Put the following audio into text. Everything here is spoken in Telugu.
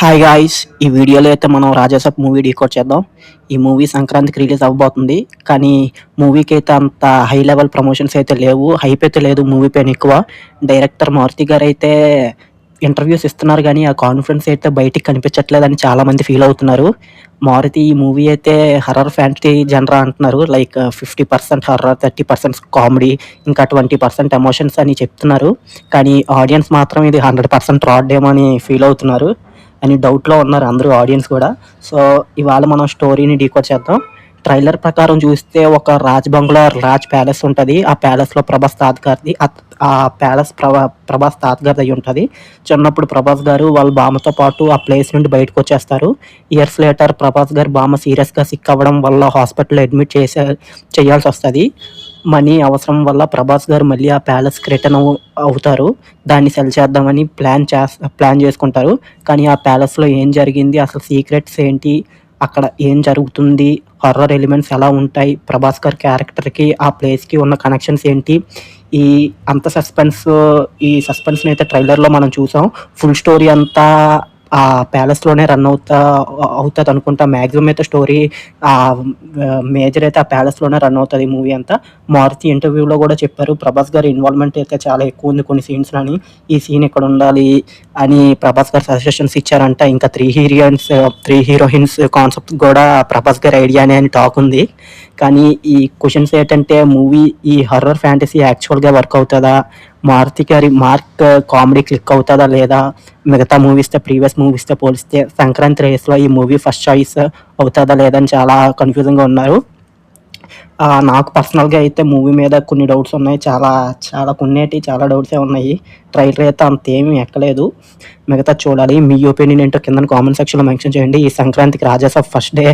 Hi guys! ఈ వీడియోలో అయితే మనం 'రాజాసాబ్' మూవీ డీకోడ్ చేద్దాం. ఈ మూవీ సంక్రాంతికి రిలీజ్ అవ్వబోతుంది. కానీ మూవీకి అయితే అంత హై లెవెల్ ప్రమోషన్స్ అయితే లేవు. హైప్ అయితే లేదు మూవీ పైన ఎక్కువ. డైరెక్టర్ మారుతి గారైతే ఇంటర్వ్యూస్ ఇస్తున్నారు గానీ, ఆ కాన్ఫిడెన్స్ అయితే బయటికి కనిపించట్లేదని చాలామంది ఫీల్ అవుతున్నారు. మారుతి ఈ మూవీ అయితే హర్రర్ ఫ్యాంటసీ జనరా అంటున్నారు. లైక్ 50% హర్రర్, 30% కామెడీ, ఇంకా 20% ఎమోషన్స్ అని చెప్తున్నారు. కానీ ఆడియన్స్ మాత్రం ఇది 100% రాడ్డేమో అని ఫీల్ అవుతున్నారు. అని డౌట్‌లో ఉన్నారు అందరూ ఆడియన్స్ కూడా. సో, ఇవాళ మనం స్టోరీని డీకోడ్ చేద్దాం. ట్రైలర్ ప్రకారం చూస్తే ఒక రాజ్ బంగ్లా, రాజ్ ప్యాలెస్ ఉంటది. ఆ ప్యాలెస్‌లో ప్రభాస్ తాతగారిది ఆ ప్యాలెస్ ప్రభాస్ తాతగారిది అయ్యుంటది. చిన్నప్పుడు ప్రభాస్ గారు వాళ్ళ బామ్మతో పాటు ఆ ప్లేస్ నుండి బయటకొచ్చేస్తారు. ఇయర్స్ లేటర్ ప్రభాస్ గారి బామ్మ సీరియస్‌గా సిక్ అవ్వడం వల్ల హాస్పిటల్‌లో అడ్మిట్ చేయాల్సొస్తది. మనీ అవసరం వల్ల ప్రభాస్ గారు మళ్ళీ ఆ ప్యాలెస్‌కి రిటర్న్ అవుతారు. దాన్ని సెల్ చేద్దామని ప్లాన్ చేసుకుంటారు. కానీ ఆ ప్యాలెస్‌లో ఏం జరిగింది? అసలు సీక్రెట్స్ ఏంటి? అక్కడ ఏం జరుగుతుంది? హారర్ ఎలిమెంట్స్ ఎలా ఉంటాయి? ప్రభాస్ గారి క్యారెక్టర్‌కి, ఆ ప్లేస్‌కి ఉన్న కనెక్షన్స్ ఏంటి? ఈ అంత ఈ సస్పెన్స్‌నైతే ట్రైలర్‌లో మనం చూసాం. ఫుల్ స్టోరీ అంతా ఆ ప్యాలెస్‌లోనే రన్ అవుతదనుకుంటా. మాక్సిమం అయితే స్టోరీ మేజర్ అయితే ఆ ప్యాలెస్‌లోనే రన్ అవుతది మూవీ అంతా. మారుతి ఇంటర్వ్యూలో గూడా చెప్పారు. ప్రభాస్ గారి ఇన్వాల్వ్‌మెంట్ అయితే చాలా ఎక్కువుంది కొన్ని సీన్స్‌లోని. ఈ సీన్ ఇక్కడుండాలి అని ప్రభాస్ గారు సజెషన్స్ ఇచ్చారంట. ఇంకా 3 హీరోయిన్స్ కాన్సెప్ట్ గూడా ప్రభాస్ గారి ఐడియానే అని టాక్ ఉంది. కానీ ఈ క్వెషన్స్ ఏంటంటే మూవీ ఈ హర్రర్ ఫ్యాంటసీ యాక్చువల్‌గా వర్క్ అవుతదా? మారుతి గారి కామెడీ క్లిక్ అవుతదా లేదా? మిగతా ప్రీవియస్ మూవీస్‌తో పోలిస్తే సంక్రాంతి రేస్‌లో ఈ మూవీ ఫస్ట్ చాయిస్ అవుతదా లేదా అని చాలా కన్‌ఫ్యూజింగ్‌గా ఉన్నారు. నాకు పర్సనల్‌గా అయితే మూవీ మీద కొన్ని డౌట్స్ ఉన్నాయి. చాలా డౌట్సే ఉన్నాయి. ట్రైలర్ అయితే అంతేమీ ఎక్కలేదు. మిగతాది చూడాలి. మీ ఒపీనియన్ ఏంటో కిందన కామెంట్ సెక్షన్‌లో మెన్షన్ చేయండి. ఈ సంక్రాంతికి రాజాసాబ్ ఫస్ట్ డే